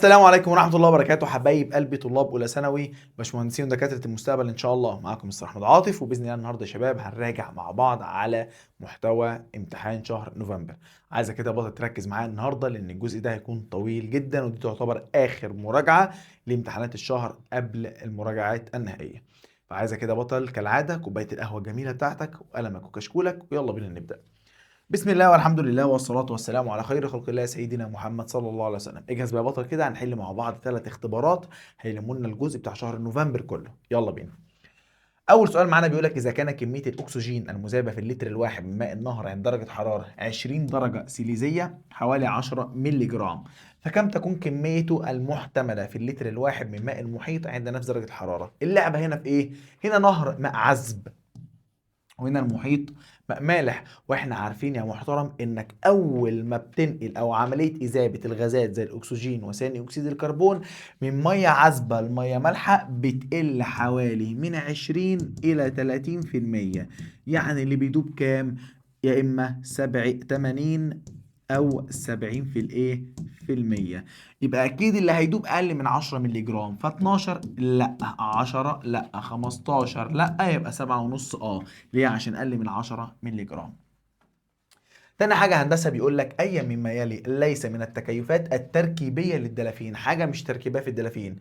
السلام عليكم ورحمة الله وبركاته، حبايب قلبي طلاب أولى ثانوي، باشمهندسين ودكاترة المستقبل إن شاء الله. معاكم مستر أحمد عاطف، وبإذن الله النهارده يا شباب هنراجع مع بعض على محتوى امتحان شهر نوفمبر. عايزك كده بطل تركز معايا النهارده لأن الجزء ده هيكون طويل جدا، ودي تعتبر آخر مراجعة لامتحانات الشهر قبل المراجعات النهائية. فعايزك كده بطل كالعادة كوباية القهوة الجميلة بتاعتك وقلمك وكشكولك، ويلا بينا نبدأ. بسم الله والحمد لله والصلاة والسلام على خير خلق الله سيدنا محمد صلى الله عليه وسلم. اجهز بقى يا بطل كده، هنحل مع بعض 3 اختبارات هيلموا لنا الجزء بتاع شهر نوفمبر كله. يلا بينا. أول سؤال معانا بيقول لك إذا كان كمية الأكسجين المذابة في اللتر الواحد من ماء النهر عند درجة حرارة 20 درجة سيليزية حوالي 10 مللي جرام، فكم تكون كميته المحتملة في اللتر الواحد من ماء المحيط عند نفس درجة الحرارة؟ اللعبة هنا في إيه؟ هنا نهر ماء عذب، وهنا المحيط بقى مالح. واحنا عارفين يا محترم انك اول ما بتنقل او عمليه اذابه الغازات زي الاكسجين وثاني اكسيد الكربون من ميه عذبه لميه مالحه بتقل حوالي من 20 الى 30%. يعني اللي بيدوب كام؟ يا اما 80 او 70 في الايه في المية. يبقى اكيد اللي هيدوب اقل من 10 مللي جرام، ف 12 لا، 10 لا، 15 لا، يبقى 7 ونص ليه؟ عشان اقل من 10 مللي جرام. تاني حاجة هندسة بيقول لك أي مما يلي ليس من التكيفات التركيبية للدلافين. حاجة مش تركيبية في الدلافين: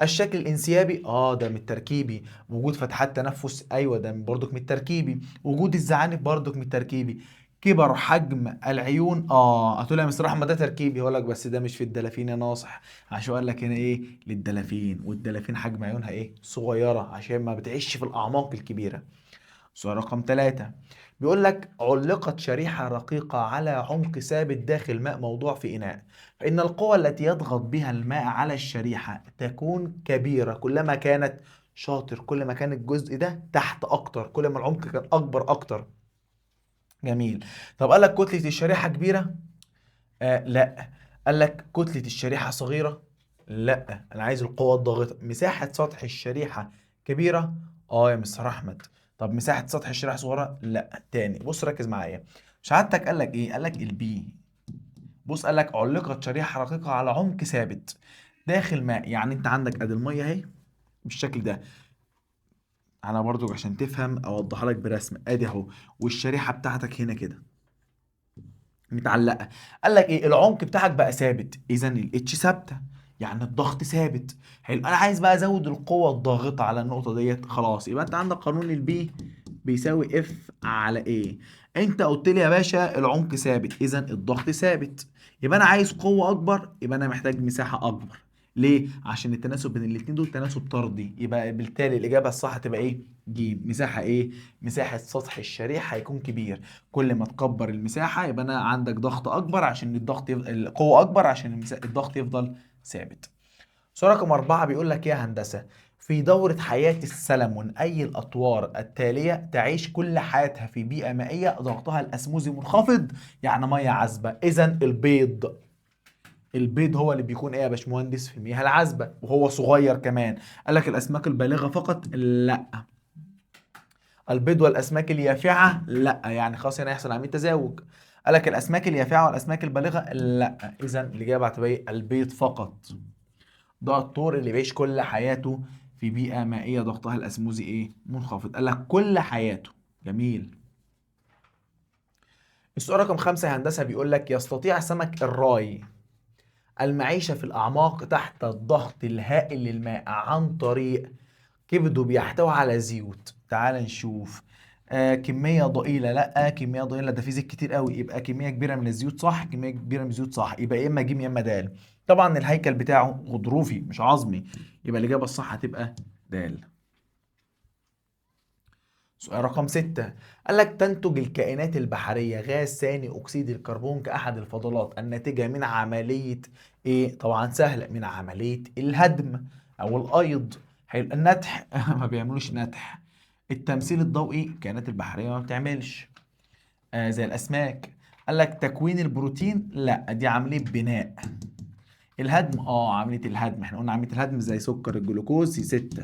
الشكل الانسيابي، ده من التركيبي. وجود فتحات تنفس، أيوة ده برضك من التركيبي. وجود الزعانف برضك من التركيبي. كبر حجم العيون، هتقول يا مستر احمد ده تركيبي، هقول لك بس ده مش في الدلافين يا ناصح، عشان اقول لك هنا ايه للدلافين، والدلافين حجم عيونها ايه صغيره عشان ما بتعيش في الاعماق الكبيره. سؤال رقم 3 بيقول لك علقت شريحة رقيقة على عمق ثابت داخل ماء موضوع في إناء، فإن القوة التي يضغط بها الماء على الشريحة تكون كبيرة كلما كانت، شاطر، كل ما كان الجزء ده تحت أكتر، كل ما العمق كان أكبر أكتر. جميل. طب قال لك كتلة الشريحة كبيرة؟ لا. قال لك كتلة الشريحة صغيرة؟ لا، أنا عايز القوة الضاغطة. مساحة سطح الشريحة كبيرة؟ يا مستر أحمد. طب مساحة سطح الشريحة صغيرة؟ لا. تاني بص ركز معايا. شهادتك قال لك إيه؟ قال لك البي. بص قال لك علقت شريحة رقيقة على عمق ثابت داخل ماء، يعني أنت عندك أدي المية أهي بالشكل ده. أنا برضو عشان تفهم أوضحها لك برسم، أدي أهو، والشريحة بتاعتك هنا كده متعلقه. قال لك ايه؟ العمق بتاعك بقى ثابت، اذا الاتش ثابته، يعني الضغط ثابت. حلو، انا عايز بقى ازود القوه الضاغطه على النقطه ديت. خلاص، يبقى انت عندك قانون البي بيساوي اف على ايه. انت قلت لي يا باشا العمق ثابت، اذا الضغط ثابت، يبقى انا عايز قوه اكبر، يبقى انا محتاج مساحه اكبر. ليه؟ عشان التناسب بين الاتنين دول تناسب طردي، يبقى بالتالي الاجابه الصح تبقى ايه؟ ج. مساحه ايه؟ مساحه سطح الشريحه هيكون كبير. كل ما تكبر المساحة يبقى أنا عندك ضغط أكبر عشان القوة أكبر عشان الضغط يفضل ثابت. سؤال رقم 4 بيقول لك إيه يا هندسة؟ في دورة حياة السلمون أي الأطوار التالية تعيش كل حياتها في بيئة مائية ضغطها الأسموزي منخفض، يعني مية عذبة. إذا البيض، البيض هو اللي بيكون إيه يا باشمهندس؟ في المياه العذبة، وهو صغير كمان. قال لك الأسماك البالغة فقط؟ لأ. البيض والاسماك اليافعه؟ لا، يعني خلاص هنا يحصل عمليه تزاوج. قال لك الاسماك اليافعه والاسماك البالغه؟ لا. اذا الاجابه هتبقى إيه؟ البيض فقط. ده الطور اللي بيعيش كل حياته في بيئه مائيه ضغطها الاسموزي ايه منخفض. قال لك كل حياته. جميل. السؤال رقم 5 يا هندسه بيقول لك يستطيع سمك الراي المعيشه في الاعماق تحت الضغط الهائل للماء عن طريق كبده بيحتوي على زيوت. تعال نشوف. كمية ضئيلة، لا كمية ضئيلة ده في زيت كتير قوي، يبقى كمية كبيرة من الزيوت صح، كمية كبيرة من الزيوت صح، يبقى يا اما ج يا اما د. طبعا الهيكل بتاعه غضروفي مش عظمي، يبقى الإجابة الصح هتبقى د. سؤال رقم 6 قال لك تنتج الكائنات البحرية غاز ثاني أكسيد الكربون كأحد الفضلات الناتجة من عملية إيه؟ طبعا سهلة، من عملية الهدم أو الأيض. حلو، النتح ما بيعملوش نتح. التمثيل الضوئي الكائنات البحرية ما بتعملش. زي الأسماك. قال لك تكوين البروتين؟ لا، دي عملية بناء. الهدم، عملية الهدم، احنا قلنا عملية الهدم زي سكر الجلوكوز C6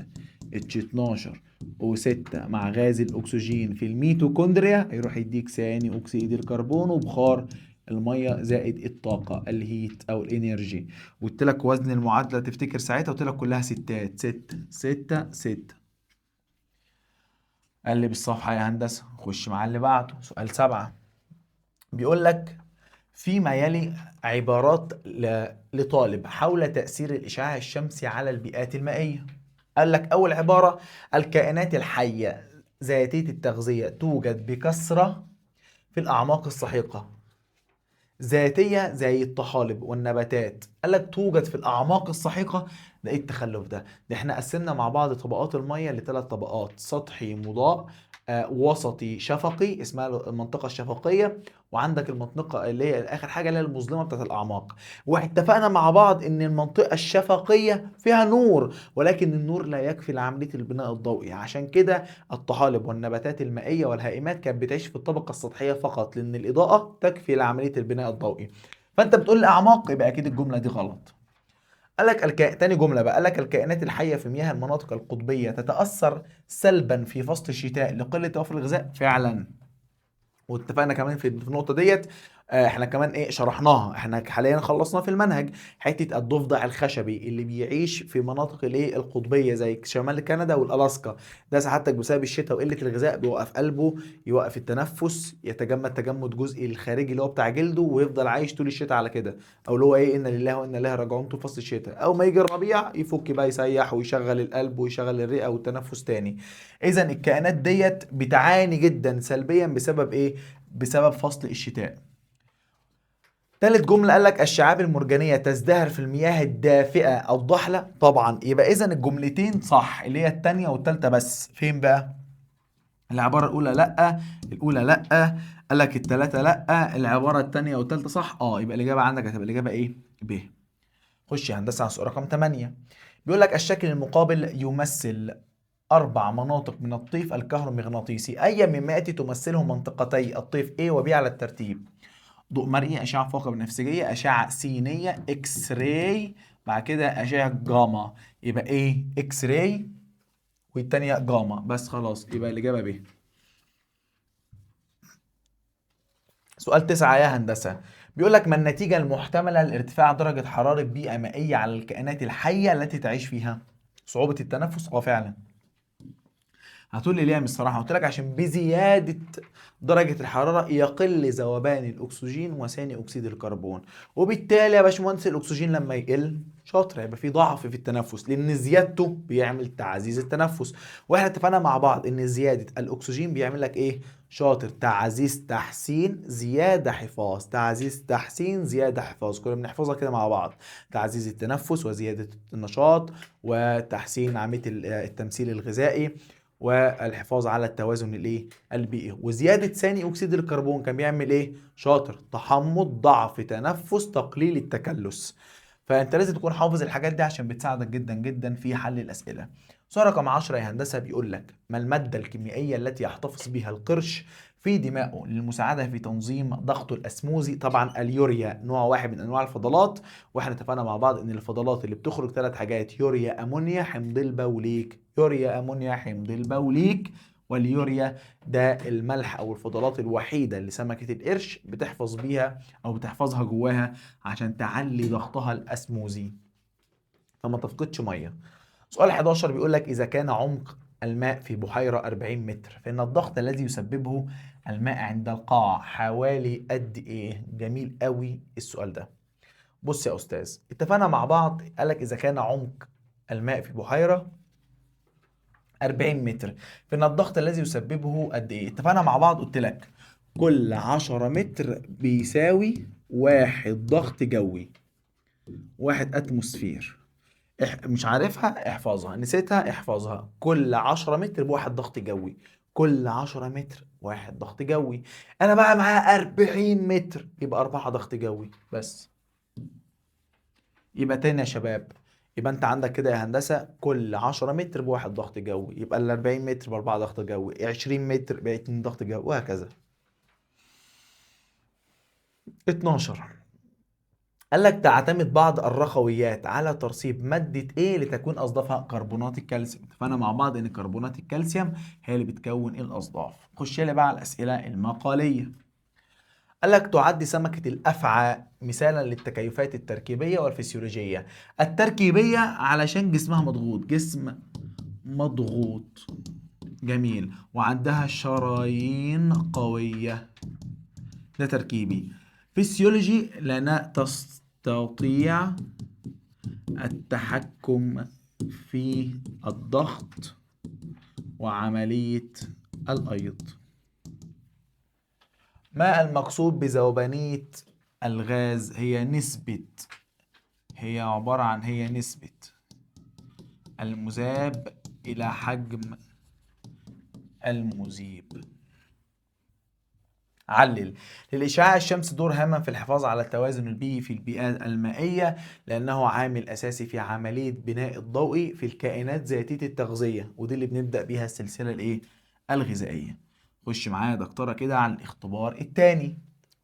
H12 O6 مع غاز الأكسجين في الميتوكوندريا هيروح يديك ثاني أكسيد الكربون وبخار الميه زائد الطاقه الهيت او الانرجي. وقلت لك وزن المعادله تفتكر ساعتها، قلت لك كلها ستات، 6 6 6. قلب الصفحه يا هندسه، خش مع اللي بعده. سؤال 7 بيقول لك فيما يلي عبارات لطالب حول تأثير الإشعاع الشمسي على البيئات المائية. قال لك أول عبارة: الكائنات الحية ذاتية التغذية توجد بكثرة في الأعماق السحيقة. ذاتية زي الطحالب والنباتات، قال لك توجد في الأعماق السحيقة. ده إيه التخلف ده؟ ده إحنا قسمنا مع بعض طبقات المية لثلاث طبقات: سطحي مضاء، وسطي شفقي اسمها المنطقة الشفقية، وعندك المنطقة اللي هي آخر حاجة اللي هي المظلمة بتاعت الأعماق. واتفقنا مع بعض إن المنطقة الشفقية فيها نور، ولكن النور لا يكفي لعملية البناء الضوئي. عشان كده الطحالب والنباتات المائية والهائمات كانت بتعيش في الطبقة السطحية فقط، لأن الإضاءة تكفي لعملية البناء الضوئي. فأنت بتقول لي أعماق، يبقى أكيد الجملة دي غلط. قال لك تاني جملة بقى، قال لك الكائنات الحية في مياه المناطق القطبية تتأثر سلبا في فصل الشتاء لقلة توفر الغذاء. فعلا. واتفقنا كمان في النقطه ديت. احنا كمان ايه شرحناها، احنا حاليا خلصنا في المنهج حته الضفدع الخشبي اللي بيعيش في مناطق الايه القطبيه زي شمال كندا والالاسكا. ده سعادتك بسبب الشتاء وقله الغذاء بيوقف قلبه، يوقف التنفس، يتجمد تجمد جزئي الخارجي اللي هو بتاع جلده، ويفضل عايش طول الشتاء على كده. او اللي هو ايه، ان لله وانا اليه راجعون، طول فصل الشتاء. او ما يجي الربيع يفك بقى، يسيح ويشغل القلب ويشغل الرئه والتنفس تاني. اذا الكائنات ديت بتعاني جدا سلبيا بسبب ايه؟ بسبب فصل الشتاء. تالت جملة قال لك الشعاب المرجانية تزدهر في المياه الدافئة الضحلة. طبعا يبقى إذا الجملتين صح، اللي هي التانية والتالتة. بس فين بقى؟ العبارة الأولى لأ، الأولى لأ، قال لك التلاتة لأ، العبارة التانية والتالتة صح. يبقى الإجابة عندك هتبقى الإجابة إيه؟ ب. خش يا هندسة على سؤال رقم 8. بيقول لك الشكل المقابل يمثل أربع مناطق من الطيف الكهرومغناطيسي، أي مما يأتي تمثله منطقتي الطيف A و B على الترتيب: ضوء مرئي، أشعة فوق بنفسجية، أشعة سينية إكس راي، بعد كده أشعة جاما. يبقى إيه؟ إكس راي والتانية جاما. بس خلاص، يبقى الإجابة ب. سؤال 9 يا هندسة بيقول لك ما النتيجة المحتملة لارتفاع درجة حرارة بيئة مائية على الكائنات الحية التي تعيش فيها؟ صعوبة التنفس؟ فعلا. هتقول لي ليه؟ من الصراحه قلت لك عشان بزياده درجه الحراره يقل ذوبان الاكسجين وثاني اكسيد الكربون، وبالتالي يا باشمهندس الاكسجين لما يقل شاطر هيبقى في ضعف في التنفس، لان زيادته بيعمل تعزيز التنفس. واحنا اتفقنا مع بعض ان زياده الاكسجين بيعمل لك ايه؟ شاطر، تعزيز تحسين زياده حفاظ، تعزيز تحسين زياده حفاظ. كنا بنحفظها كده مع بعض: تعزيز التنفس وزياده النشاط وتحسين عمليه التمثيل الغذائي والحفاظ على التوازن الايه البيئي. وزياده ثاني اكسيد الكربون كان بيعمل ايه؟ شاطر، تحمض، ضعف تنفس، تقليل التكلس. فانت لازم تكون حافظ الحاجات دي عشان بتساعدك جدا جدا في حل الاسئله. سؤال رقم 10 يا هندسه بيقول لك ما الماده الكيميائيه التي يحتفظ بها القرش في دماغه للمساعده في تنظيم ضغطه الاسموزي؟ طبعا اليوريا، نوع واحد من انواع الفضلات. واحنا اتفقنا مع بعض ان الفضلات اللي بتخرج ثلاث حاجات: يوريا، امونيا، حمض البوليك. يوريا، امونيا، حمض البوليك. واليوريا ده الملح او الفضلات الوحيده اللي سمكه القرش بتحفظ بيها او بتحفظها جواها عشان تعلي ضغطها الاسموزي فما تفقدش ميه. سؤال 11 بيقول لك اذا كان عمق الماء في بحيره 40 متر فان الضغط الذي يسببه الماء عند القاع حوالي قد ايه؟ جميل قوي السؤال ده. بص يا استاذ، اتفقنا مع بعض قال لك اذا كان عمق الماء في بحيره 40 متر فإن الضغط الذي يسببه قد إيه؟ اتفقنا مع بعض قلت لك كل 10 متر بيساوي واحد ضغط جوي، واحد أتموسفير. مش عارفها احفظها، نسيتها احفظها: كل 10 متر بواحد ضغط جوي، كل 10 متر واحد ضغط جوي. أنا بقى معايا 40 متر يبقى 4 ضغط جوي بس. يبقى تاني يا شباب، يبقى انت عندك كده يا هندسه كل 10 متر بواحد ضغط جوي، يبقى ال 40 متر باربعه ضغط جوي، 20 متر باتنين ضغط جوي، وهكذا. 12 قال لك تعتمد بعض الرخويات على ترسيب مادة ايه لتكون اصدافها كربونات الكالسيوم. اتفقنا مع بعض ان كربونات الكالسيوم هي اللي بتكون الاصداف. خش لي بقى على الاسئله المقاليه. قال لك تعد سمكة الأفعى مثالا للتكيفات التركيبية والفسيولوجية. التركيبية علشان جسمها مضغوط، جسم مضغوط، جميل، وعندها شرايين قوية، ده تركيبي. فسيولوجي لأنها تستطيع التحكم في الضغط وعملية الأيض. ما المقصود بذوبانية الغاز؟ هي نسبة المذاب إلى حجم المذيب. علل. للإشعاع الشمس دور هاما في الحفاظ على التوازن البيئي في البيئات المائية، لأنه عامل أساسي في عملية بناء الضوء في الكائنات ذاتية التغذية، ودي اللي بنبدأ بيها السلسلة الغذائية. خش معايا يا دكتورة كده على الاختبار التاني.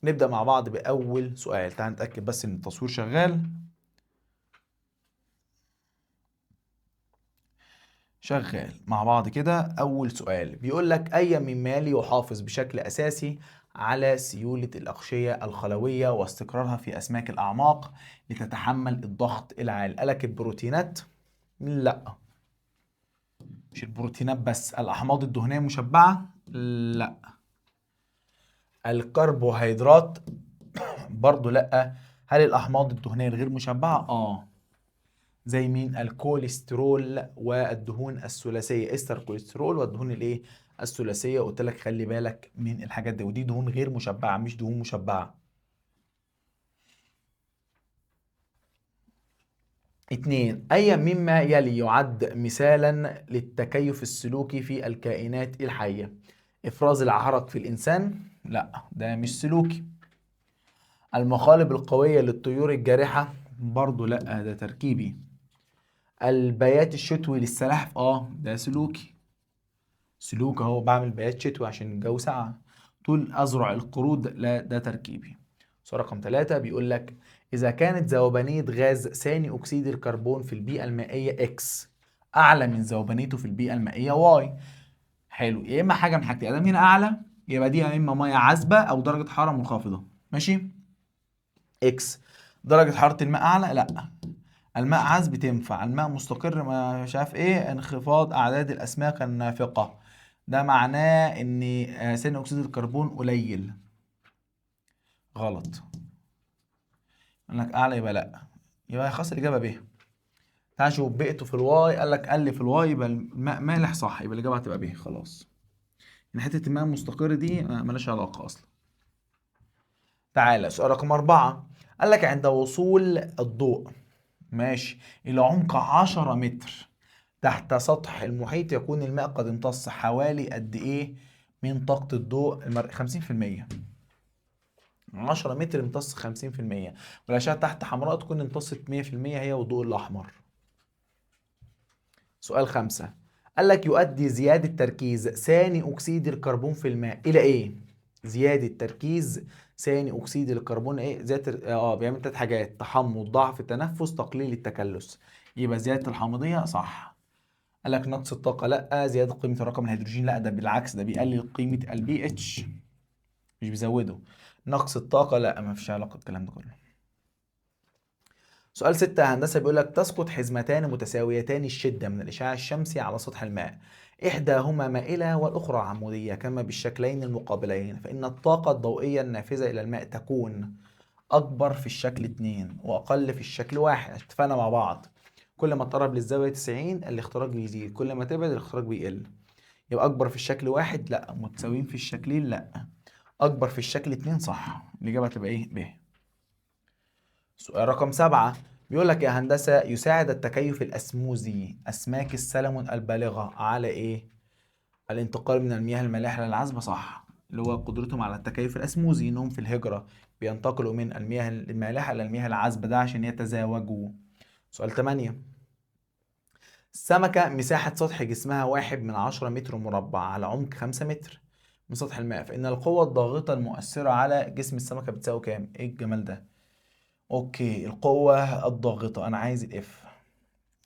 نبدأ مع بعض بأول سؤال. تعال نتأكد بس إن التصوير شغال مع بعض كده. أول سؤال بيقول لك أي مما يحافظ بشكل أساسي على سيولة الأغشية الخلوية واستقرارها في أسماك الأعماق لتتحمل الضغط العالي؟ قالك البروتينات؟ لا، مش البروتينات بس. الأحماض الدهنية المشبعة؟ لا. الكربوهيدرات؟ برضو لا. هل الأحماض الدهنية الغير مشبعة؟ زي مين؟ الكوليسترول والدهون الثلاثيه، استر كوليسترول والدهون الثلاثيه. قلت لك خلي بالك من الحاجات دي، ودي دهون غير مشبعه مش دهون مشبعه. 2. أي مما يلي يعد مثالا للتكيف السلوكي في الكائنات الحية؟ إفراز العرق في الإنسان؟ لا، ده مش سلوكي. المخالب القوية للطيور الجارحة؟ برضو لا، ده تركيبي. البيات الشتوي للسلاحف؟ ده سلوكي. سلوك اهو، بعمل بيات شتوي عشان الجو ساقع. طول أذرع القرود؟ لا، ده تركيبي. سؤال رقم 3 بيقول لك إذا كانت ذوبانية غاز ثاني أكسيد الكربون في البيئة المائية إكس أعلى من ذوبانيته في البيئة المائية واي. حلو، يا إما حاجة من حاجتين، أدام هنا أعلى يبقى دي يا إما مية عذبة أو درجة حرارة منخفضة. ماشي. إكس درجة حرارة الماء أعلى؟ لأ. الماء عذب تنفع. الماء مستقر ما مش عارف ايه، انخفاض اعداد الاسماك النافقة، ده معناه ان ثاني اكسيد الكربون قليل. غلط. قال لك اعلى يبقى لا، يبقى خلاص الاجابه ب. تعال شوف بيئته في الواي، قال لك قل في الواي يبقى الماء مالح، صح، يبقى الاجابه هتبقى ب. خلاص، ان حته الماء المستقر دي مالهاش علاقه اصلا. تعالى سؤال رقم 4. قال لك عند وصول الضوء، ماشي، إلى عمق 10 متر تحت سطح المحيط، يكون الماء قد امتص حوالي قد إيه من طاقة الضوء 50%. 10 متر امتص 50%، والأشعة تحت حمراء تكون امتصت 100%، هي والضوء الأحمر. سؤال 5. قال لك يؤدي زيادة تركيز ثاني أكسيد الكربون في الماء إلى إيه؟ زيادة تركيز ثاني أكسيد الكربون إيه؟ زيادة بيعمل 3 حاجات: تحمض، ضعف التنفس، تقليل التكلس. يبقى زيادة الحامضية صح. قال لك نقص الطاقة لا. زيادة قيمة الرقم الهيدروجين لا، ده بالعكس، ده بيقلل قيمة البي اتش مش بيزوده. نقص الطاقة لا، ما فيش علاقة الكلام ده كله. سؤال 6 هندسة بيقول لك تسقط حزمتان متساويتان الشدة من الإشعاع الشمسي على سطح الماء، إحداهما مائلة والأخرى عمودية، كما بالشكلين المقابلين، فإن الطاقة الضوئية النافذة إلى الماء تكون أكبر في الشكل 2 وأقل في الشكل 1. اتفقنا مع بعض كل ما تقرب للزاوية 90 الاختراق بيزيد، كل ما تبعد الاختراق بيقل. يبقى أكبر في الشكل 1 لا، متساويين في الشكلين لا، أكبر في الشكل 2 صح. الإجابة تبقى إيه؟ ب. سؤال رقم 7 بيقول لك يا هندسة يساعد التكيف الأسموزي أسماك السلمون البالغة على إيه؟ الانتقال من المياه المالحة للعذبة، صح، اللي هو قدرتهم على التكيف الأسموزي إنهم في الهجرة بينتقلوا من المياه المالحة للمياه العذبة، ده عشان يتزاوجوا. سؤال 8. السمكة مساحة سطح جسمها 1/10 متر مربع على عمق 5 متر من سطح الماء، فإن القوة الضاغطة المؤثرة على جسم السمكة بتساوي كام؟ إيه الجمال ده؟ أوكي، القوة الضاغطة أنا عايز الإف.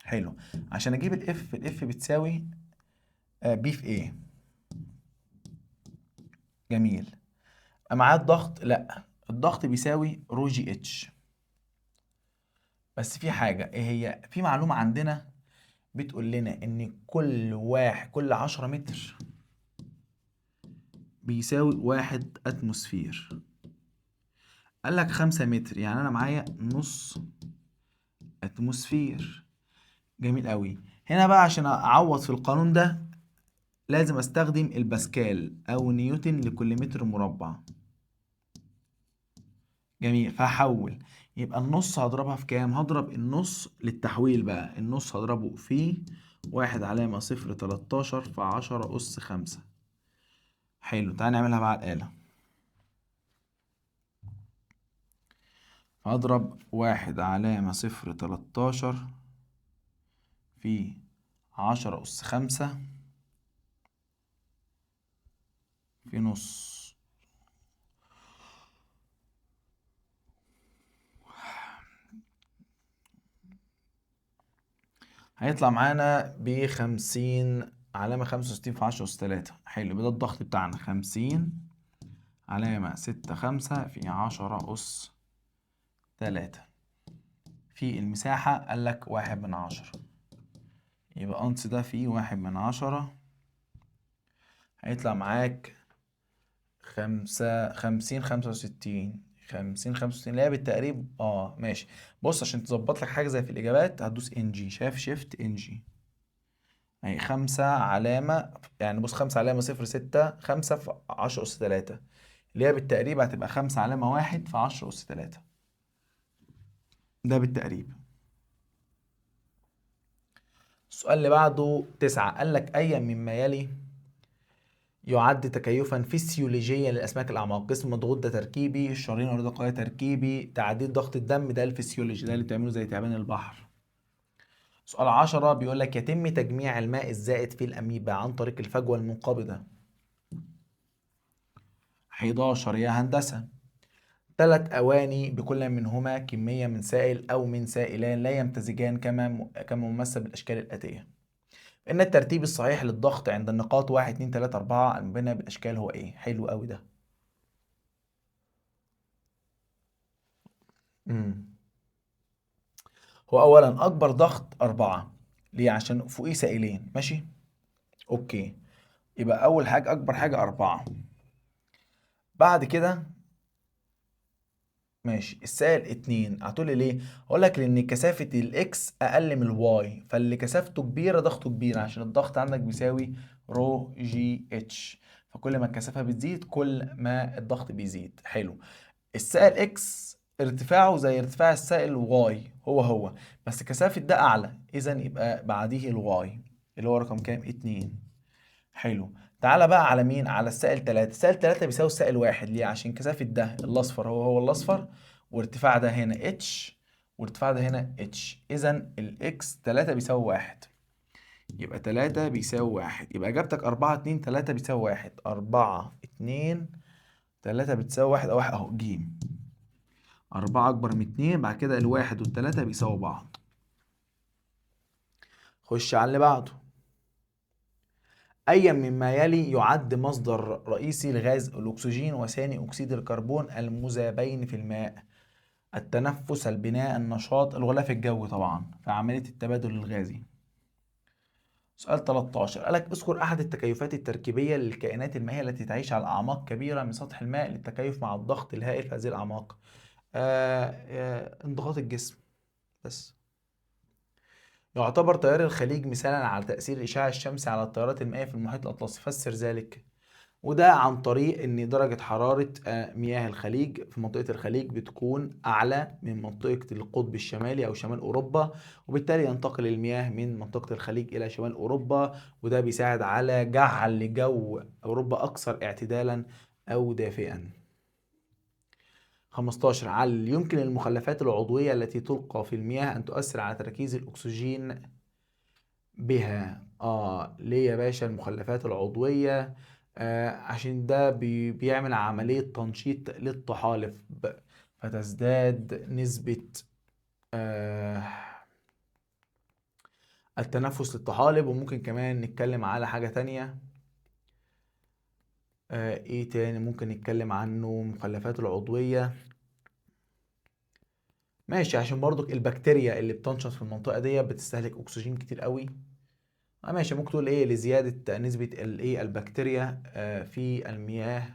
حلو، عشان أجيب الإف بتساوي بي في إيه. جميل. معاه الضغط؟ لا، الضغط بيساوي رو جي اتش. بس في حاجة ايه هي؟ في معلومة عندنا بتقول لنا ان كل 10 متر بيساوي 1 اتموسفير. قال لك 5 متر، يعني انا معايا نص اتموسفير. جميل قوي. هنا بقى عشان اعوض في القانون ده لازم استخدم الباسكال او نيوتن لكل متر مربع. جميل، فهحول. يبقى النص هضربها في كام؟ هضرب النص للتحويل بقى، النص هضربه في 1.013 في 10 أس 5. حلو، تعالى نعملها بقى على الآلة. هضرب 1.013 في 10 أس 5 في نص. هيطلع معانا ب50 علامة 65 في 10 أس 3. حلو، يبقى ده الضغط بتاعنا 50 علامة 65 في 10 أس 3. في المساحة قالك 1/10، يبقى أنس ده فيه 1/10. هيطلع معاك 50 65 50 65 اللي هي بالتقريب. ماشي. بص، عشان تظبط لك حاجة زي في الإجابات هتدوس إن جي، شايف؟ شيفت إن جي. أهي 5 علامة، يعني بص 5.06 5 في 10 أس 3، اللي هي بالتقريب هتبقى 5 علامة 1 في 10 أس 3. ده بالتقريب. السؤال اللي بعده 9، قال لك أي مما يلي يعد تكيفا فسيولوجيا للأسماك الأعماق؟ جسم مضغوط ده تركيبي، الشرايين والرئة تركيبي، تعديل ضغط الدم ده الفسيولوجي، ده اللي بتعمله زي تعبان البحر. سؤال 10 بيقول لك يتم تجميع الماء الزائد في الأميبا عن طريق الفجوة المنقبضة. 11 يا هندسة. 3 أواني بكل منهما كمية من سائل أو من سائلان لا يمتزجان كما ممثل بالأشكال الآتية. إن الترتيب الصحيح للضغط عند النقاط 1 2 3 4 المبنى بالأشكال هو إيه؟ حلو قوي ده. امم هو أولا أكبر ضغط 4. ليه؟ عشان فوقيه سائلين. ماشي، أوكي. يبقى أول حاجة أكبر حاجة 4. بعد كده ماشي، السائل 2. هتقولي ليه؟ أقول لك لأن كثافة الإكس أقل من الواي، فاللي كثافته كبيرة ضغطه كبير، عشان الضغط عندك بيساوي رو جي اتش. فكل ما الكثافة بتزيد كل ما الضغط بيزيد. حلو. السائل اكس ارتفاعه زي ارتفاع السائل واي، هو بس كثافة ده أعلى، إذا يبقى بعديه الواي اللي هو رقم كام؟ 2. حلو. تعالى بقى على مين؟ على السائل 3. السائل 3 بيساوي السائل 1. ليه؟ عشان كثافة ده الأصفر هو الأصفر، وارتفاع ده هنا اتش، وارتفاع ده هنا اتش، إذا الإكس 3 بيساوي 1. يبقى 3 بيساوي 1. يبقى إجابتك 4 2 3 بيساوي 1. 4 2 3 بتساوي 1 أو 1 أهو جيم. 4 أكبر من 2، بعد كده الواحد والتلاتة بيساووا بعض. خش على اللي بعده. أي مما يلي يعد مصدر رئيسي لغاز الأكسجين وثاني أكسيد الكربون المذابين في الماء؟ التنفس، البناء، النشاط، الغلاف الجوي طبعا في عملية التبادل الغازي. سؤال 13 قالك اذكر أحد التكيفات التركيبية للكائنات المائية التي تعيش على أعماق كبيرة من سطح الماء للتكيف مع الضغط الهائل في هذه الأعماق. انضغاط الجسم. بس يعتبر تيار الخليج مثالا على تأثير الإشعاع الشمسي على التيارات المائية في المحيط الأطلسي، فسر ذلك. وده عن طريق ان درجة حرارة مياه الخليج في منطقة الخليج بتكون اعلى من منطقة القطب الشمالي او شمال اوروبا، وبالتالي ينتقل المياه من منطقة الخليج الى شمال اوروبا، وده بيساعد على جعل جو اوروبا اكثر اعتدالا او دافئا. 15 هل يمكن للمخلفات العضوية التي تلقى في المياه ان تؤثر على تركيز الاكسجين بها؟ ليه يا باشا المخلفات العضوية؟ عشان ده بيعمل عملية تنشيط للطحالب، فتزداد نسبة آه التنفس للطحالب. وممكن كمان نتكلم على حاجة تانية. ايه تاني ممكن نتكلم عنه؟ مخلفات العضوية. ماشي، عشان برضو البكتيريا اللي بتنشط في المنطقة دي بتستهلك اكسجين كتير قوي. ماشي، ممكن تقول ايه لزيادة نسبة الايه البكتيريا في المياه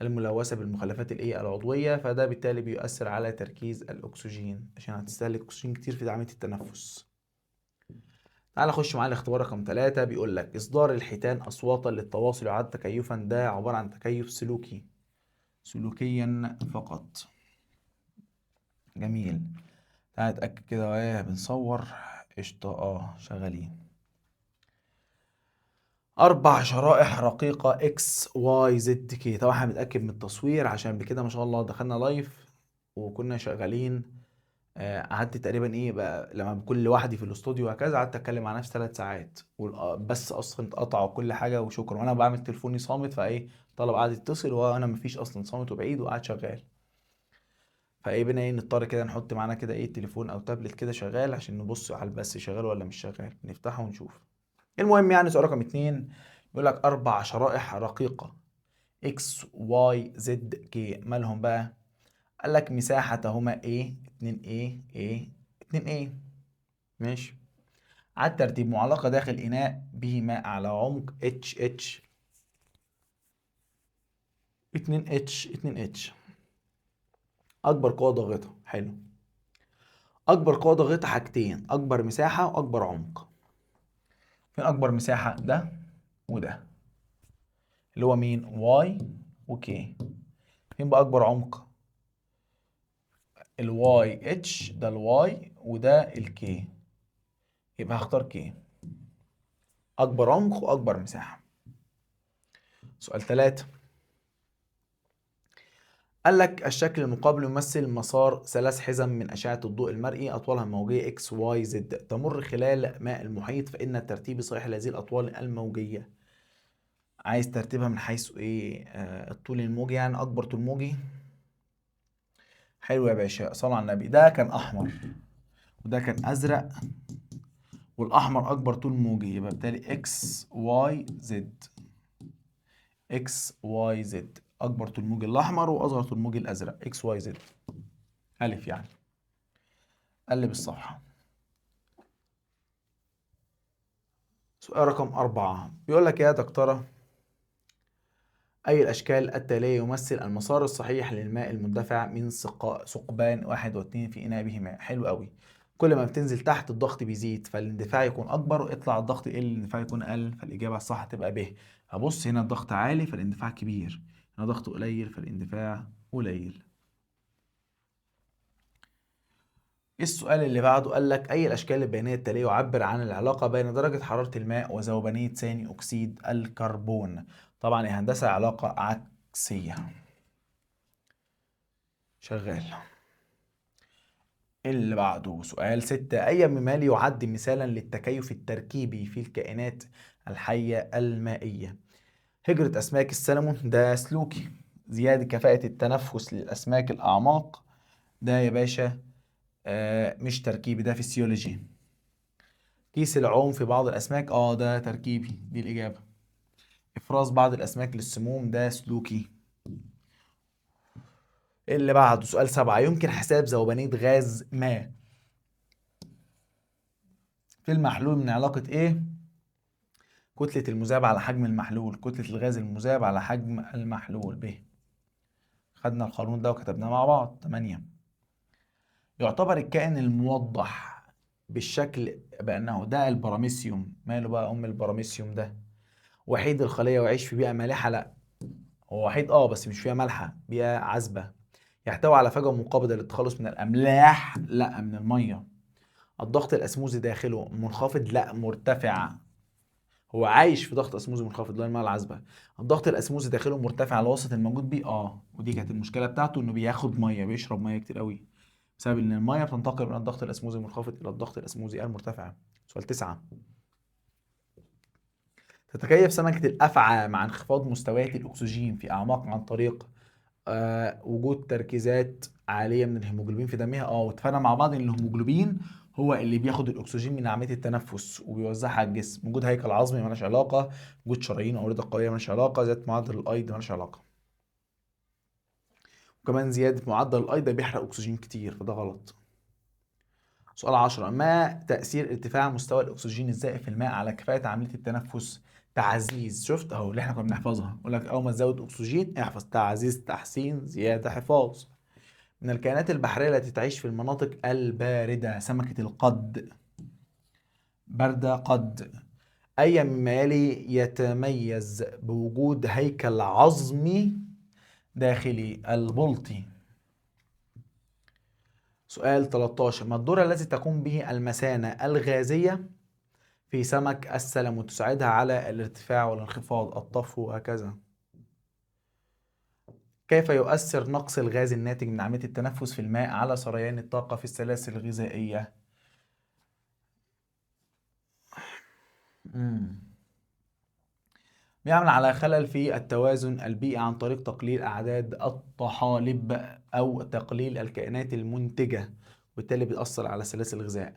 الملوثة بالمخلفات الايه العضوية، فده بالتالي بيؤثر على تركيز الاكسجين عشان هتستهلك اكسجين كتير في عملية التنفس. تعال خش معايا الاختبار رقم 3. بيقول لك إصدار الحيتان أصواتا للتواصل يعد تكيفا، ده عبارة عن تكيف سلوكي، سلوكيا فقط. جميل. تعال نتأكد كده ايه بنصور. قشطة، شغالين. 4 شرائح رقيقة اكس واي زد كي. طبعا احنا بنتأكد من التصوير عشان بكده ما شاء الله دخلنا لايف وكنا شغالين. قعدت تقريبا ايه بقى لما بكون لوحدي في الاستوديو وهكذا، قعدت اتكلم مع نفسي 3 ساعات بس اصلا اتقطع وكل حاجه وشكرا، وانا بعمل تليفوني صامت، فايه طلب قعد يتصل وانا مفيش اصلا، صامت وبعيد وقاعد شغال. فايه بنا ايه نضطر كده نحط معانا كده ايه تليفون او تابلت كده شغال عشان نبص على البث شغال ولا مش شغال، نفتحه ونشوف. المهم يعني سؤال رقم 2 بيقول لك 4 شرائح رقيقه اكس واي زد كي مالهم بقى؟ قال لك مساحتهما ايه 2 ايه ايه 2 ايه. ماشي. على الترتيب معلقة داخل إناء به ماء على عمق اتش 2 اتش. أكبر قوة ضاغطة. حلو. أكبر قوة ضاغطة حاجتين، أكبر مساحة وأكبر عمق. فين أكبر مساحة؟ ده وده، اللي هو مين؟ واي وكي. فين بقى أكبر عمق؟ الواي اتش، ده الواي وده الكي، يبقى هختار كي. أكبر عمق وأكبر مساحة. سؤال 3. قال لك الشكل المقابل يمثل مسار 3 حزم من أشعة الضوء المرئي أطوالها الموجية X Y Z تمر خلال ماء المحيط، فإن الترتيب صحيح لهذه الأطوال الموجية. عايز ترتيبها من حيث إيه؟ الطول الموجي، يعني أكبر طول موجي. حلو يا باشا، صلوا على النبي. ده كان أحمر وده كان أزرق، والأحمر أكبر طول موجي، يبقى بالتالي X Y Z. X Y Z أكبر طول موجي الأحمر وأصغر طول موجي الأزرق، X Y Z. ألف يعني. قلب الصفحة. سؤال رقم 4 بيقول لك يا دكتورة، أي الأشكال التالية يمثل المسار الصحيح للماء المندفع من ثقبان 1 و2 في إناء به ماء؟ حلو قوي. كل ما بتنزل تحت الضغط بيزيد فالاندفاع يكون أكبر، واطلع الضغط يقل الاندفاع يكون أقل، فالإجابة الصح تبقى ب. هبص هنا الضغط عالي فالاندفاع كبير، هنا ضغط قليل فالاندفاع قليل. السؤال اللي بعده قال لك أي الأشكال البيانية التالية يعبر عن العلاقة بين درجة حرارة الماء وذوبانية ثاني أكسيد الكربون؟ طبعا يا هندسة علاقة عكسية. شغال. اللي بعده سؤال 6. أي ممال يعد مثالا للتكيف التركيبي في الكائنات الحية المائية؟ هجرة أسماك السلمون، ده سلوكي. زيادة كفاءة التنفس للأسماك الأعماق، ده يا باشا مش تركيبي، ده فيسيولوجي. كيس العوم في بعض الأسماك، ده تركيبي، دي الإجابة. إفراز بعض الأسماك للسموم، ده سلوكي. اللي بعده سؤال 7. يمكن حساب ذوبانية غاز ما في المحلول من علاقة إيه؟ كتلة المذاب على حجم المحلول، كتلة الغاز المذاب على حجم المحلول ب. خدنا القانون ده وكتبناه مع بعض. 8. يعتبر الكائن الموضح بالشكل بأنه ده البراميسيوم. ماله بقى البراميسيوم ده؟ وحيد الخلية ويعيش في بيئة مالحة؟ لا، هو وحيد بس مش فيها مالحة، بيئة عذبة. يحتوي على فجوة منقبضة للتخلص من الأملاح؟ لا، من المية. الضغط الأسموزي داخله منخفض؟ لا، مرتفع. هو عايش في ضغط اسموزي منخفض اللي هو الميه العذبه. الضغط الاسموزي داخله مرتفع على الوسط الموجود بيه، ودي كانت المشكله بتاعته، انه بياخد ميه، بيشرب ميه كتير قوي، بسبب ان الميه بتنتقل من الضغط الاسموزي المنخفض الى الضغط الاسموزي المرتفع. سؤال 9. تتكيف سمكة الأفعى مع انخفاض مستويات الأكسجين في أعماق عن طريق وجود تركيزات عالية من الهيموجلوبين في دمها. واتفقنا مع بعض إن الهيموجلوبين هو اللي بياخد الاكسجين من عمليه التنفس وبيوزعها على الجسم. وجود هيكل عظمي مالهاش علاقه، وجود شرايين واورده قويه مالهاش علاقه، زياده معدل الايض مالهاش علاقه. وكمان زياده معدل الايض ده بيحرق اكسجين كتير، فده غلط. سؤال 10: ما تأثير ارتفاع مستوى الأكسجين الزائد في الماء على كفاءة عملية التنفس؟ تعزيز. شفت أهو اللي احنا كنا بنحفظها، يقول لك أول ما تزود أكسجين احفظ تعزيز، تحسين، زيادة، حفاظ. من الكائنات البحرية التي تعيش في المناطق الباردة: سمكة القد. باردة قد. أي مما يلي يتميز بوجود هيكل عظمي داخلي؟ البلطي. سؤال 13: ما الدور الذي تقوم به المثانة الغازية في سمك السلم وتساعدها على الارتفاع والانخفاض؟ الطفو، وهكذا. كيف يؤثر نقص الغاز الناتج من عملية التنفس في الماء على سريان الطاقة في السلاسل الغذائية؟ مم. بيعمل على خلل في التوازن البيئي عن طريق تقليل أعداد الطحالب أو تقليل الكائنات المنتجة، وبالتالي بيأثر على سلاسل الغذاء.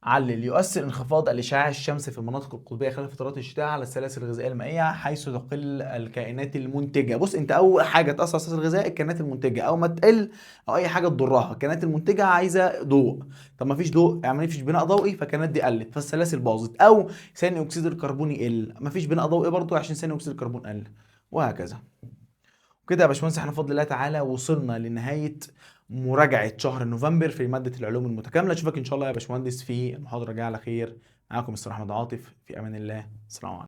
علل: يؤثر انخفاض الإشعاع الشمسي في المناطق القطبية خلال فترات الشتاء على السلاسل الغذائية المائية، حيث تقل الكائنات المنتجة. بص انت أول حاجة تأثر على السلاسل الغذائية الكائنات المنتجة، أو ما تقل أو أي حاجة تضرها. الكائنات المنتجة عايزة ضوء، طب ما فيش ضوء يعني ما فيش بناء ضوئي، فالكائنات دي قلت فالسلاسل باظت. أو ثاني أكسيد الكربون يقل، ما فيش بناء ضوئي برضه عشان ثاني أكسيد الكربون قل، وهكذا. كده يا باشمهندس احنا بفضل الله تعالى وصلنا لنهاية مراجعة شهر نوفمبر في مادة العلوم المتكاملة. اشوفك ان شاء الله يا باشمهندس في المحاضرة الجاية على خير. معاكم مستر احمد عاطف، في امان الله، السلام عليكم.